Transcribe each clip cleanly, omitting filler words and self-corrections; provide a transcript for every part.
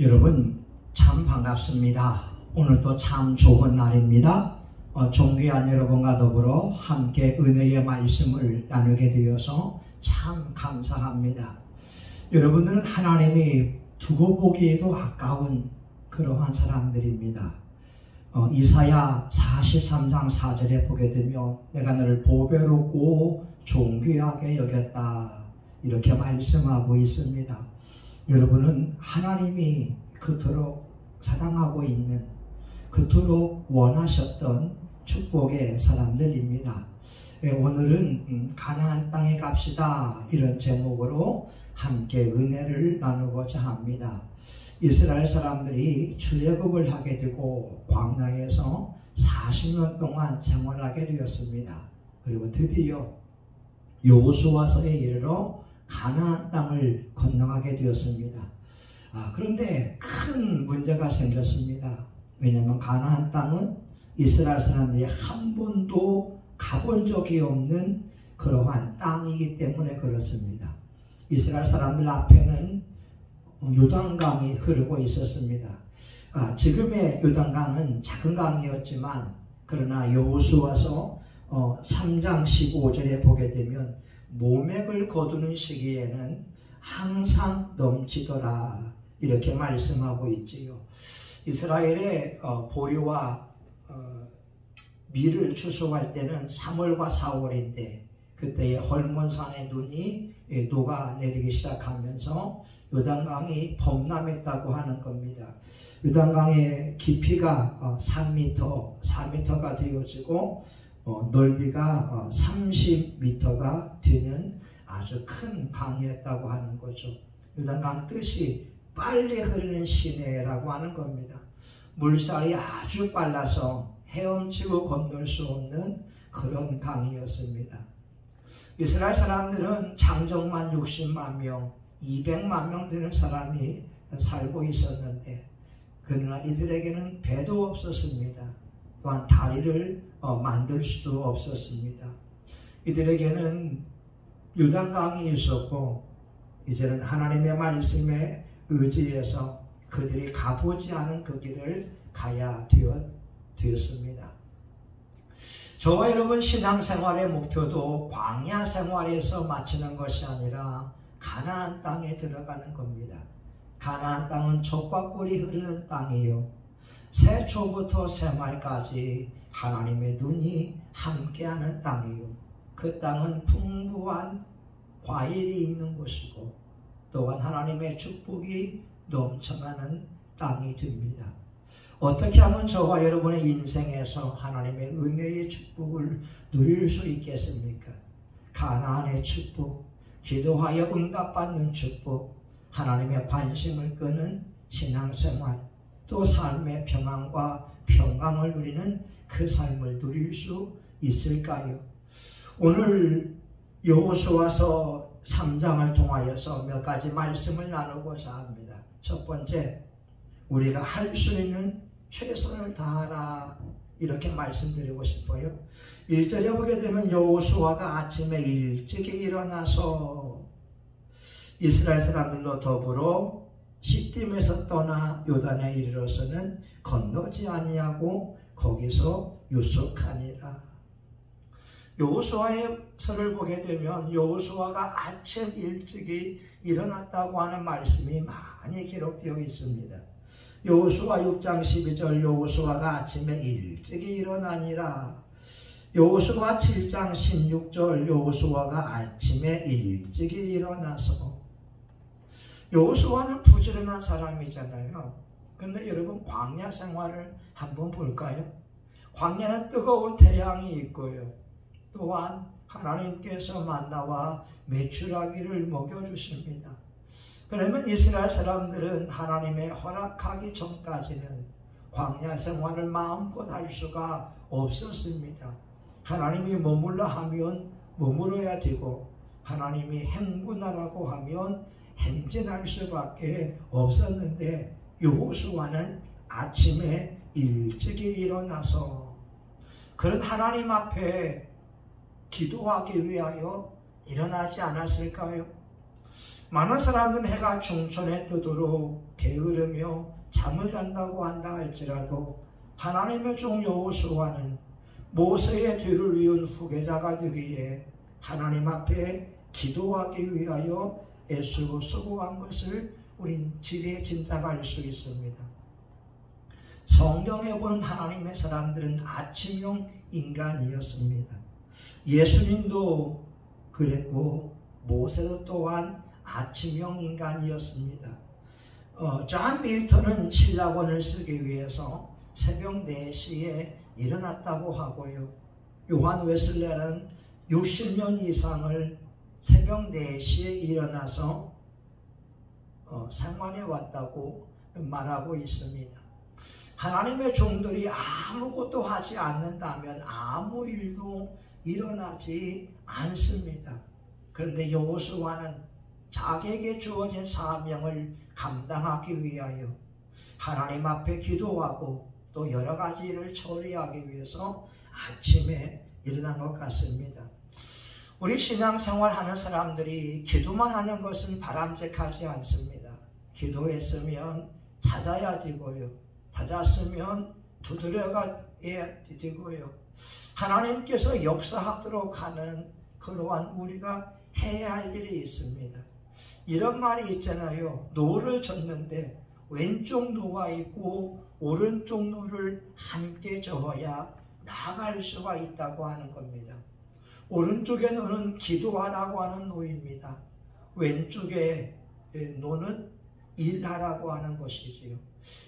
여러분 참 반갑습니다. 오늘도 참 좋은 날입니다. 존귀한 여러분과 더불어 함께 은혜의 말씀을 나누게 되어서 참 감사합니다. 여러분들은 하나님이 두고 보기에도 아까운 그러한 사람들입니다. 이사야 43장 4절에 보게 되면 내가 너를 보배롭고 존귀하게 여겼다 이렇게 말씀하고 있습니다. 여러분은 하나님이 그토록 사랑하고 있는, 그토록 원하셨던 축복의 사람들입니다. 오늘은 가나안 땅에 갑시다 이런 제목으로 함께 은혜를 나누고자 합니다. 이스라엘 사람들이 출애굽을 하게 되고 광야에서 40년 동안 생활하게 되었습니다. 그리고 드디어 여호수아서에 이르러 가나안 땅을 건너가게 되었습니다. 그런데 큰 문제가 생겼습니다. 왜냐하면 가나안 땅은 이스라엘 사람들이 한 번도 가본 적이 없는 그러한 땅이기 때문에 그렇습니다. 이스라엘 사람들 앞에는 요단강이 흐르고 있었습니다. 지금의 요단강은 작은 강이었지만 그러나 여호수아서 3장 15절에 보게 되면 모맥을 거두는 시기에는 항상 넘치더라 이렇게 말씀하고 있지요. 이스라엘의 보리와 밀을 추수할 때는 3월과 4월인데 그때의 헐몬산의 눈이 녹아내리기 시작하면서 요단강이 범람했다고 하는 겁니다. 요단강의 깊이가 4m가 되어지고 넓이가 30m가 되는 아주 큰 강이었다고 하는 거죠. 요단강 뜻이 빨리 흐르는 시내라고 하는 겁니다. 물살이 아주 빨라서 헤엄치고 건널 수 없는 그런 강이었습니다. 이스라엘 사람들은 장정만 60만 명, 200만 명 되는 사람이 살고 있었는데 그러나 이들에게는 배도 없었습니다. 또한 다리를 만들 수도 없었습니다. 이들에게는 요단강이 있었고 이제는 하나님의 말씀에 의지해서 그들이 가보지 않은 그 길을 가야 되었습니다. 저와 여러분 신앙생활의 목표도 광야 생활에서 마치는 것이 아니라 가나안 땅에 들어가는 겁니다. 가나안 땅은 젖과 꿀이 흐르는 땅이요, 새초부터 새말까지 하나님의 눈이 함께하는 땅이요, 그 땅은 풍부한 과일이 있는 곳이고 또한 하나님의 축복이 넘쳐나는 땅이 됩니다. 어떻게 하면 저와 여러분의 인생에서 하나님의 은혜의 축복을 누릴 수 있겠습니까? 가나안의 축복, 기도하여 응답받는 축복, 하나님의 관심을 끄는 신앙생활, 또 삶의 평안과 평강을 누리는 그 삶을 누릴 수 있을까요? 오늘 여호수아서 3장을 통하여서 몇 가지 말씀을 나누고자 합니다. 첫 번째, 우리가 할 수 있는 최선을 다하라 이렇게 말씀드리고 싶어요. 1절에 보게 되면 여호수아가 아침에 일찍 일어나서 이스라엘 사람들로 더불어 시딤에서 떠나 요단에 이르러서는 건너지 아니하고 거기서 유숙하니라. 여호수아서를 보게 되면 여호수아가 아침 일찍이 일어났다고 하는 말씀이 많이 기록되어 있습니다. 여호수아 6장 12절 여호수아가 아침에 일찍이 일어나니라. 여호수아 7장 16절 여호수아가 아침에 일찍이 일어나서. 여호수아는 부지런한 사람이잖아요. 근데 여러분 광야 생활을 한번 볼까요? 광야는 뜨거운 태양이 있고요, 또한 하나님께서 만나와 메추라기를 먹여주십니다. 그러면 이스라엘 사람들은 하나님의 허락하기 전까지는 광야 생활을 마음껏 할 수가 없었습니다. 하나님이 머물러 하면 머물러야 되고 하나님이 행군하라고 하면 행진할 수밖에 없었는데 여호수아는 아침에 일찍이 일어나서 그런 하나님 앞에 기도하기 위하여 일어나지 않았을까요? 많은 사람들은 해가 중천에 뜨도록 게으르며 잠을 잔다고 한다 할지라도 하나님의 종 여호수아는 모세의 뒤를 이은 후계자가 되기 위해 하나님 앞에 기도하기 위하여 애쓰고 수고한 것을 우린 지레 짐작할 수 있습니다. 성경에 보는 하나님의 사람들은 아침형 인간이었습니다. 예수님도 그랬고 모세도 또한 아침형 인간이었습니다. 존 밀턴은 신라권을 쓰기 위해서 새벽 4시에 일어났다고 하고요. 요한 웨슬레는 60년 이상을 새벽 4시에 일어나서 생활해 왔다고 말하고 있습니다. 하나님의 종들이 아무것도 하지 않는다면 아무 일도 일어나지 않습니다. 그런데 여호수아는 자기에게 주어진 사명을 감당하기 위하여 하나님 앞에 기도하고 또 여러 가지 일을 처리하기 위해서 아침에 일어난 것 같습니다. 우리 신앙생활 하는 사람들이 기도만 하는 것은 바람직하지 않습니다. 기도했으면 찾아야 되고요. 찾았으면 두드려야 되고요. 하나님께서 역사하도록 하는 그러한 우리가 해야 할 일이 있습니다. 이런 말이 있잖아요. 노를 젓는데 왼쪽 노가 있고 오른쪽 노를 함께 저어야 나아갈 수가 있다고 하는 겁니다. 오른쪽의 노는 기도하라고 하는 노입니다. 왼쪽의 노는 일하라고 하는 것이지요.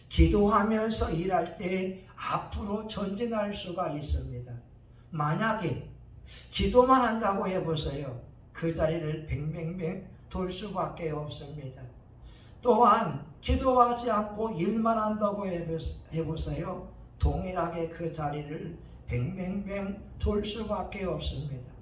기도하면서 일할 때 앞으로 전진할 수가 있습니다. 만약에 기도만 한다고 해보세요. 그 자리를 뱅뱅뱅 돌 수밖에 없습니다. 또한 기도하지 않고 일만 한다고 해보세요. 동일하게 그 자리를 뱅뱅뱅 돌 수밖에 없습니다.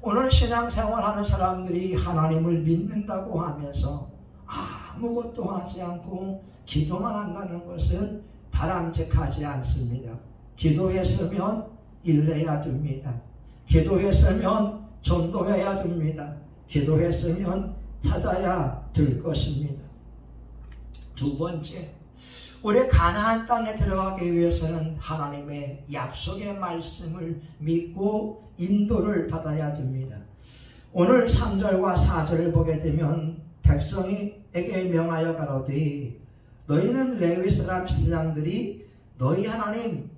오늘 신앙생활 하는 사람들이 하나님을 믿는다고 하면서 아무것도 하지 않고 기도만 한다는 것은 바람직하지 않습니다. 기도했으면 일해야 됩니다. 기도했으면 전도해야 됩니다. 기도했으면 찾아야 될 것입니다. 두 번째, 우리 가나안 땅에 들어가기 위해서는 하나님의 약속의 말씀을 믿고 인도를 받아야 됩니다. 오늘 3절과 4절을 보게 되면 백성에게 명하여 가로되 너희는 레위 사람 제사장들이 너희 하나님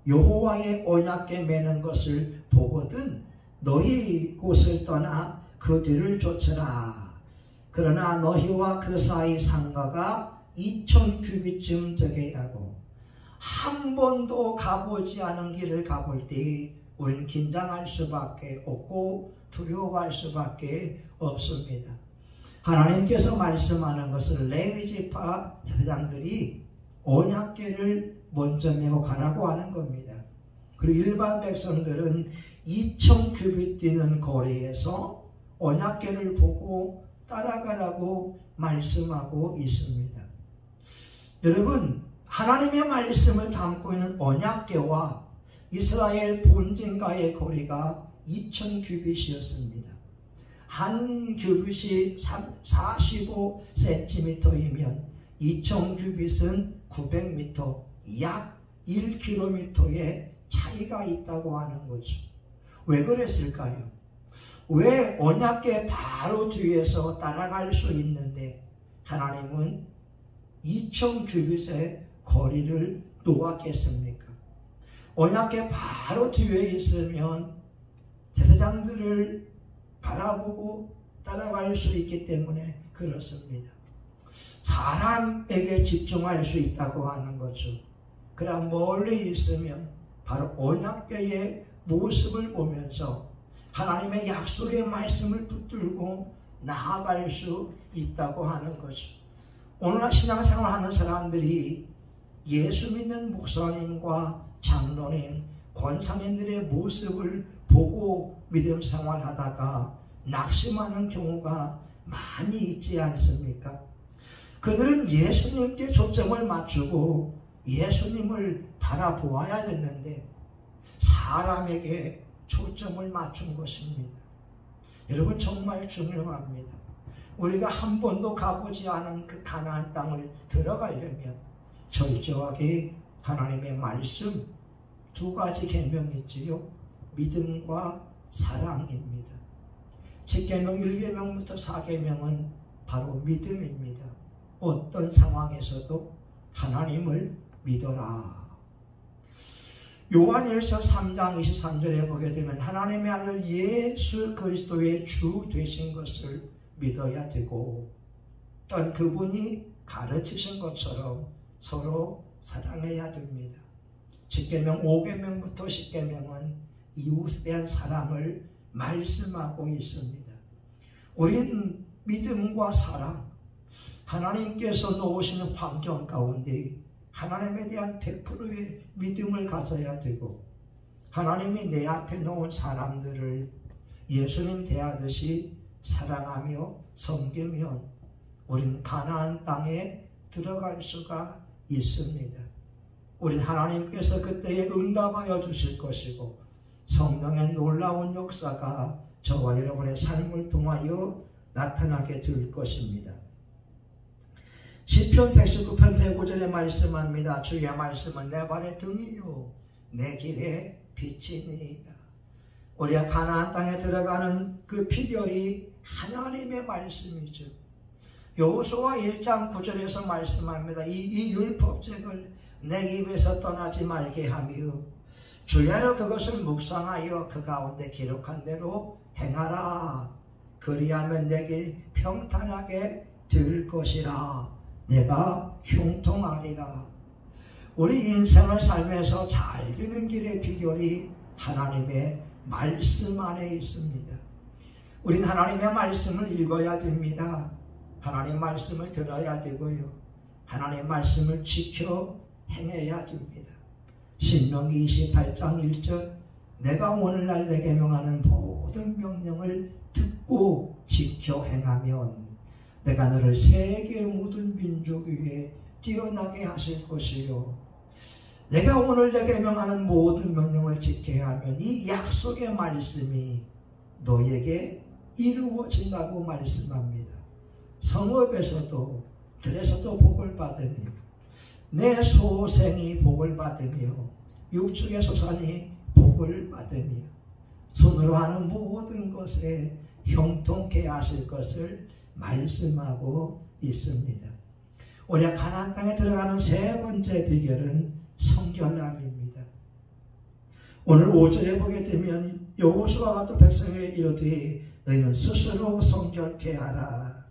여호와의 언약궤 매는 것을 보거든 너희 곳을 떠나 그 뒤를 쫓으라. 그러나 너희와 그 사이 상가가 2000규빗쯤 되게 하고 한 번도 가보지 않은 길을 가볼 때 우린 긴장할 수밖에 없고 두려워할 수밖에 없습니다. 하나님께서 말씀하는 것을 레위 지파 제사장들이 언약궤를 먼저 메고 가라고 하는 겁니다. 그리고 일반 백성들은 2000규빗 뛰는 거리에서 언약궤를 보고 따라가라고 말씀하고 있습니다. 여러분, 하나님의 말씀을 담고 있는 언약궤와 이스라엘 본진과의 거리가 2000규빗이었습니다. 한 규빗이 45cm이면 2000규빗은 900m, 약 1km의 차이가 있다고 하는 거죠. 왜 그랬을까요? 왜 언약궤 바로 뒤에서 따라갈 수 있는데 하나님은 2000규빗의 거리를 놓았겠습니까? 언약궤 바로 뒤에 있으면 제사장들을 바라보고 따라갈 수 있기 때문에 그렇습니다. 사람에게 집중할 수 있다고 하는 거죠. 그러나 멀리 있으면 바로 언약궤의 모습을 보면서 하나님의 약속의 말씀을 붙들고 나아갈 수 있다고 하는 거죠. 오늘날 신앙생활 하는 사람들이 예수 믿는 목사님과 장로님, 권사님들의 모습을 보고 믿음 생활하다가 낙심하는 경우가 많이 있지 않습니까? 그들은 예수님께 초점을 맞추고 예수님을 바라보아야 했는데 사람에게 초점을 맞춘 것입니다. 여러분 정말 중요합니다. 우리가 한 번도 가보지 않은 그 가나안 땅을 들어가려면 철저하게 하나님의 말씀 두 가지 계명이 있지요. 믿음과 사랑입니다. 10계명 1계명부터 4계명은 바로 믿음입니다. 어떤 상황에서도 하나님을 믿어라. 요한일서 3장 23절에 보게 되면 하나님의 아들 예수 그리스도의 주 되신 것을 믿어야 되고 또한 그분이 가르치신 것처럼 서로 사랑해야 됩니다. 10계명 5계명부터 10계명은 이웃에 대한 사랑을 말씀하고 있습니다. 우린 믿음과 사랑, 하나님께서 놓으시는 환경 가운데 하나님에 대한 100%의 믿음을 가져야 되고 하나님이 내 앞에 놓은 사람들을 예수님 대하듯이 사랑하며 섬기면 우린 가나안 땅에 들어갈 수가 있습니다. 우린 하나님께서 그때에 응답하여 주실 것이고 성령의 놀라운 역사가 저와 여러분의 삶을 통하여 나타나게 될 것입니다. 시편 119편 105절에 말씀합니다. 주의 말씀은 내 발의 등이요 내 길의 빛이니이다. 우리가 가나안 땅에 들어가는 그 비결이 하나님의 말씀이죠. 여호수아 1장 9절에서 말씀합니다. 이 율법책을 내 입에서 떠나지 말게 하며 주야로 그것을 묵상하여 그 가운데 기록한 대로 행하라. 그리하면 내게 평탄하게 될 것이라. 내가 형통하리라. 우리 인생을 살면서 잘 되는 길의 비결이 하나님의 말씀 안에 있습니다. 우린 하나님의 말씀을 읽어야 됩니다. 하나님 말씀을 들어야 되고요. 하나님 말씀을 지켜 행해야 됩니다. 신명기 28장 1절 내가 오늘날 내게 명하는 모든 명령을 듣고 지켜 행하면 내가 너를 세계 모든 민족 위에 뛰어나게 하실 것이요. 내가 오늘 내게 명하는 모든 명령을 지켜야 하면 이 약속의 말씀이 너에게 이루어진다고 말씀합니다. 성읍에서도 들에서도 복을 받으며 내 소생이 복을 받으며 육축의 소산이 복을 받으며 손으로 하는 모든 것에 형통케 하실 것을 말씀하고 있습니다. 우리가 가나안 땅에 들어가는 세 번째 비결은 성결함입니다. 오늘 5절에 보게 되면 여호수아가 또 백성에게 이르되 너희는 스스로 성결케 하라.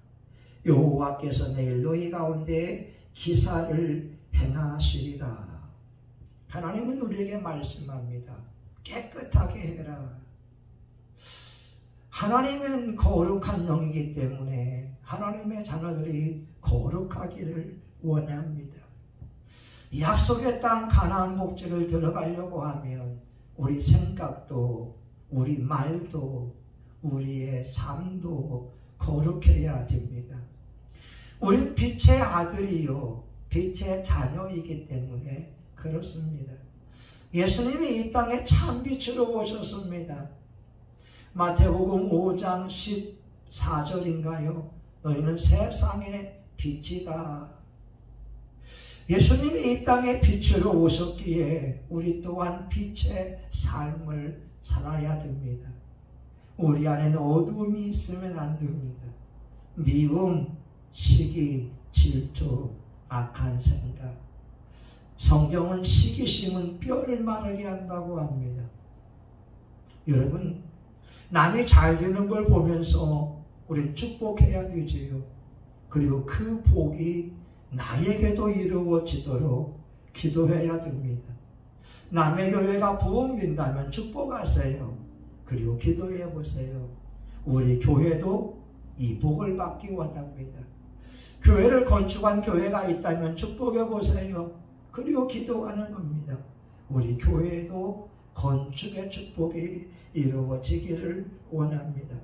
여호와께서 내일 너희 가운데 기사를 행하시리라. 하나님은 우리에게 말씀합니다. 깨끗하게 해라. 하나님은 거룩한 영이기 때문에 하나님의 자녀들이 거룩하기를 원합니다. 약속의 땅 가나안 복지를 들어가려고 하면 우리 생각도 우리 말도 우리의 삶도 거룩해야 됩니다. 우린 빛의 아들이요 빛의 자녀이기 때문에 그렇습니다. 예수님이 이 땅에 참빛으로 오셨습니다. 마태복음 5장 14절인가요? 너희는 세상의 빛이다. 예수님이 이 땅에 빛으로 오셨기에 우리 또한 빛의 삶을 살아야 됩니다. 우리 안에는 어두움이 있으면 안 됩니다. 미움, 시기, 질투, 악한 생각. 성경은 시기심은 뼈를 마르게 한다고 합니다. 여러분, 남이 잘 되는 걸 보면서 우리는 축복해야 되지요. 그리고 그 복이 나에게도 이루어지도록 기도해야 됩니다. 남의 교회가 부흥된다면 축복하세요. 그리고 기도해 보세요. 우리 교회도 이 복을 받기 원합니다. 교회를 건축한 교회가 있다면 축복해 보세요. 그리고 기도하는 겁니다. 우리 교회도 건축의 축복이 이루어지기를 원합니다.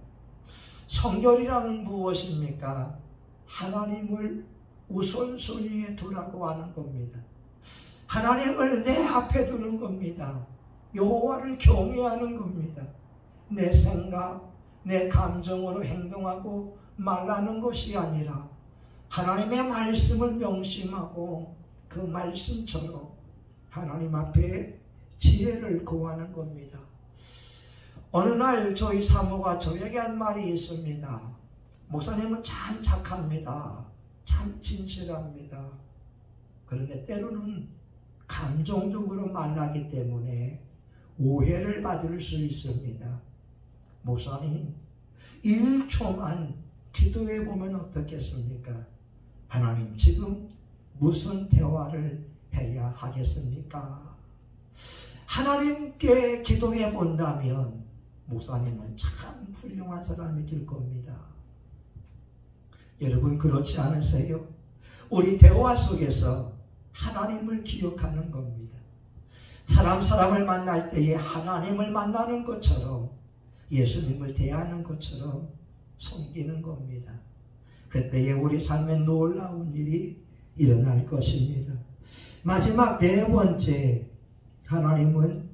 성결이란 무엇입니까? 하나님을 우선순위에 두라고 하는 겁니다. 하나님을 내 앞에 두는 겁니다. 여호와를 경외하는 겁니다. 내 생각, 내 감정으로 행동하고 말라는 것이 아니라 하나님의 말씀을 명심하고 그 말씀처럼 하나님 앞에 지혜를 구하는 겁니다. 어느 날 저희 사모가 저에게 한 말이 있습니다. 목사님은 참 착합니다. 참 진실합니다. 그런데 때로는 감정적으로 말하기 때문에 오해를 받을 수 있습니다. 목사님, 1초만 기도해 보면 어떻겠습니까? 하나님, 지금 무슨 대화를 해야 하겠습니까? 하나님께 기도해 본다면 목사님은 참 훌륭한 사람이 될 겁니다. 여러분, 그렇지 않으세요? 우리 대화 속에서 하나님을 기억하는 겁니다. 사람을 만날 때에 하나님을 만나는 것처럼 예수님을 대하는 것처럼 섬기는 겁니다. 그때에 우리 삶에 놀라운 일이 일어날 것입니다. 마지막 네 번째, 하나님은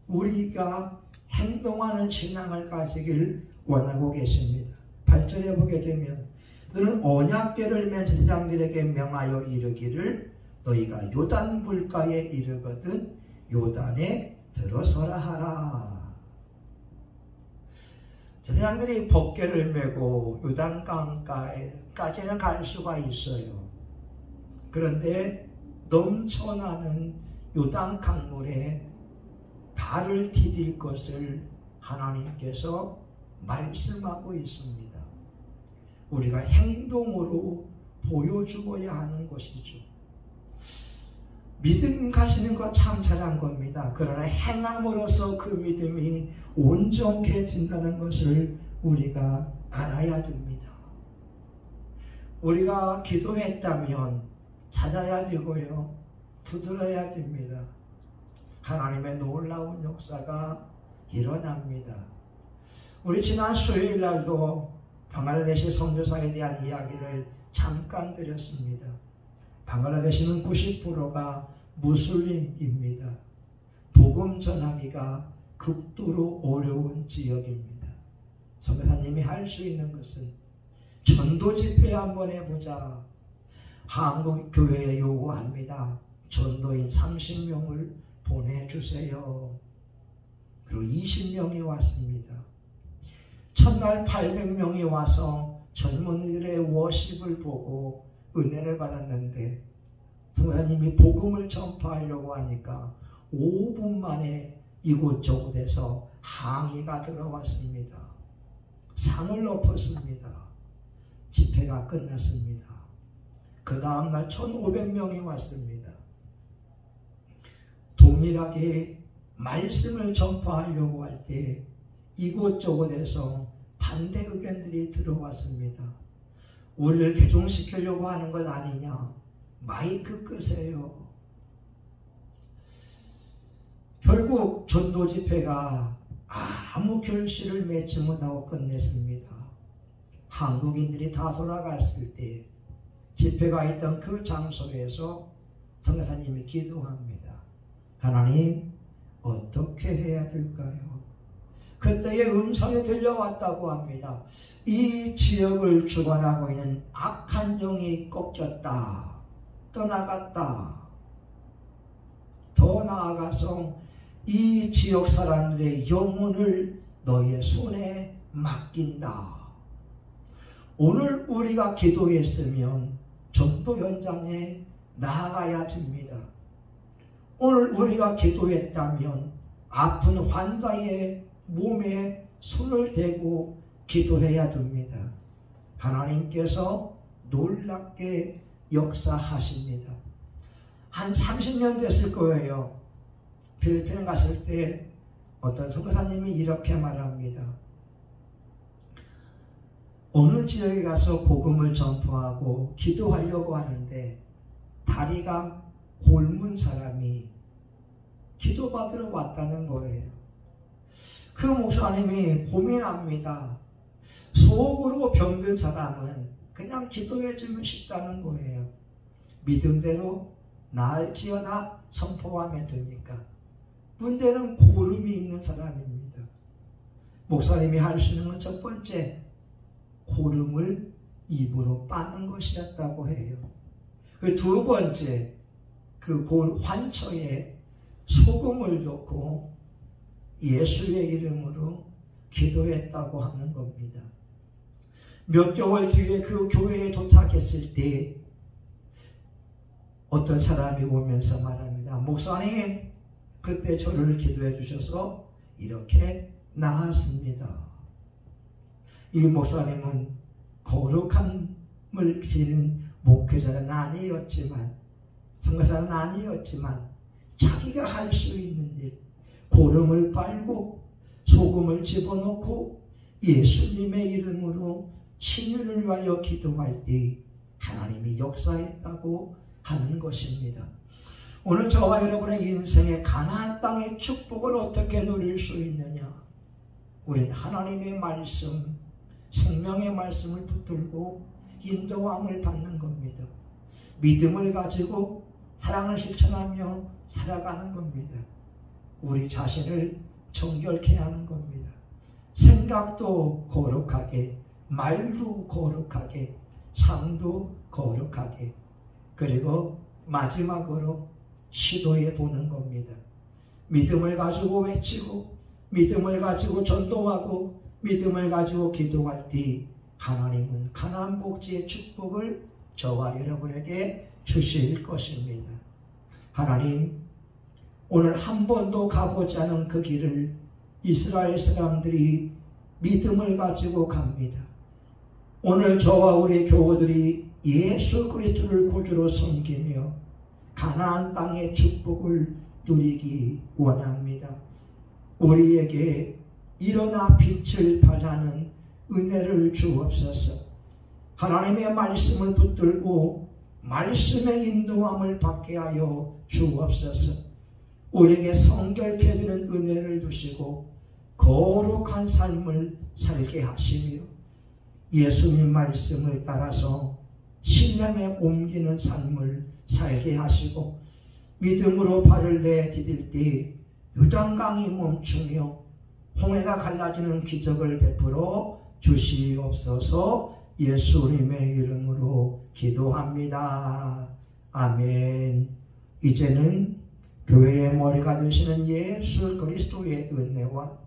우리가 행동하는 신앙을 가지길 원하고 계십니다. 8절에 보게 되면 너는 언약궤를 맨 제사장들에게 명하여 이르기를 너희가 요단 물가에 이르거든 요단에 들어서라 하라. 제사장들이 법궤를 메고 요단강가에까지는 갈 수가 있어요. 그런데 넘쳐나는 요단 강물에 발을 디딜 것을 하나님께서 말씀하고 있습니다. 우리가 행동으로 보여주어야 하는 것이죠. 믿음 가시는 거 참 잘한 겁니다. 그러나 행함으로써 그 믿음이 온전케 된다는 것을 우리가 알아야 됩니다. 우리가 기도했다면 찾아야 되고요, 두드려야 됩니다. 하나님의 놀라운 역사가 일어납니다. 우리 지난 수요일 날도 방글라데시 선교사에 대한 이야기를 잠깐 드렸습니다. 방글라데시는 90%가 무슬림입니다. 복음 전하기가 극도로 어려운 지역입니다. 선교사님이 할 수 있는 것은 전도 집회 한번 해보자. 한국 교회에 요구합니다. 전도인 30명을 보내주세요. 그리고 20명이 왔습니다. 첫날 800명이 와서 젊은이들의 워십을 보고 은혜를 받았는데 부모님이 복음을 전파하려고 하니까 5분 만에 이곳저곳에서 항의가 들어왔습니다. 상을 엎었습니다. 집회가 끝났습니다. 그 다음날 1500명이 왔습니다. 동일하게 말씀을 전파하려고 할 때 이곳저곳에서 반대 의견들이 들어왔습니다. 우리를 개종시키려고 하는 것 아니냐. 마이크 끄세요. 결국 전도 집회가 아무 결실을 맺지 못하고 끝냈습니다. 한국인들이 다 돌아갔을 때 집회가 있던 그 장소에서 선교사님이 기도합니다. 하나님, 어떻게 해야 될까요? 그때의 음성이 들려왔다고 합니다. 이 지역을 주관하고 있는 악한 영이 꺾였다. 떠나갔다. 더 나아가서 이 지역 사람들의 영혼을 너의 손에 맡긴다. 오늘 우리가 기도했으면 전도 현장에 나아가야 됩니다. 오늘 우리가 기도했다면 아픈 환자의 몸에 손을 대고 기도해야 됩니다. 하나님께서 놀랍게 역사하십니다. 한 30년 됐을 거예요. 필리핀에 갔을 때 어떤 선교사님이 이렇게 말합니다. 어느 지역에 가서 복음을 전파하고 기도하려고 하는데 다리가 곪은 사람이 기도받으러 왔다는 거예요. 그 목사님이 고민합니다. 속으로 병든 사람은 그냥 기도해주면 쉽다는 거예요. 믿음대로 나을지어다 선포하면 되니까. 문제는 고름이 있는 사람입니다. 목사님이 할 수 있는 건 첫 번째, 고름을 입으로 빠는 것이었다고 해요. 그 두 번째, 그 환처에 소금을 넣고 예수의 이름으로 기도했다고 하는 겁니다. 몇 개월 뒤에 그 교회에 도착했을 때 어떤 사람이 오면서 말합니다. 목사님, 그때 저를 기도해 주셔서 이렇게 나았습니다. 이 목사님은 거룩함을 지닌 목회자는 아니었지만, 선교사는 아니었지만 자기가 할 수 있는 일, 고름을 빨고 소금을 집어넣고 예수님의 이름으로 신유를 위하여 기도할 때 하나님이 역사했다고 하는 것입니다. 오늘 저와 여러분의 인생의 가나안 땅의 축복을 어떻게 누릴 수 있느냐? 우리는 하나님의 말씀, 생명의 말씀을 붙들고 인도함을 받는 겁니다. 믿음을 가지고 사랑을 실천하며 살아가는 겁니다. 우리 자신을 정결케 하는 겁니다. 생각도 거룩하게, 말도 거룩하게, 삶도 거룩하게, 그리고 마지막으로 시도해 보는 겁니다. 믿음을 가지고 외치고, 믿음을 가지고 전도하고, 믿음을 가지고 기도할 때 하나님은 가나안 복지의 축복을 저와 여러분에게 주실 것입니다. 하나님, 오늘 한 번도 가보지 않은 그 길을 이스라엘 사람들이 믿음을 가지고 갑니다. 오늘 저와 우리 교우들이 예수 그리스도를 구주로 섬기며 가나안 땅의 축복을 누리기 원합니다. 우리에게 일어나 빛을 발하는 은혜를 주옵소서. 하나님의 말씀을 붙들고 말씀의 인도함을 받게 하여 주옵소서. 우리에게 성결케 되는 은혜를 주시고 거룩한 삶을 살게 하시며 예수님 말씀을 따라서 신령에 옮기는 삶을 살게 하시고 믿음으로 발을 내디딜 때 요단강이 멈추며 홍해가 갈라지는 기적을 베풀어 주시옵소서. 예수님의 이름으로 기도합니다. 아멘. 이제는 교회의 머리가 되시는 예수 그리스도의 은혜와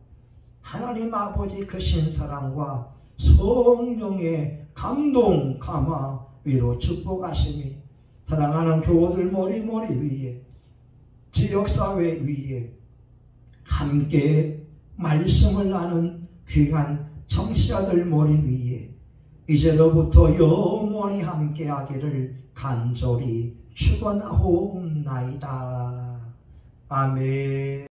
하나님 아버지 크신 사랑과 성령의 감동, 감화, 위로 축복하심이 사랑하는 교우들 머리 위에, 지역사회 위에 함께 말씀을 나눈 귀한 청취자들 머리 위에 이제로부터 영원히 함께하기를 간절히 축원하옵나이다. 아멘.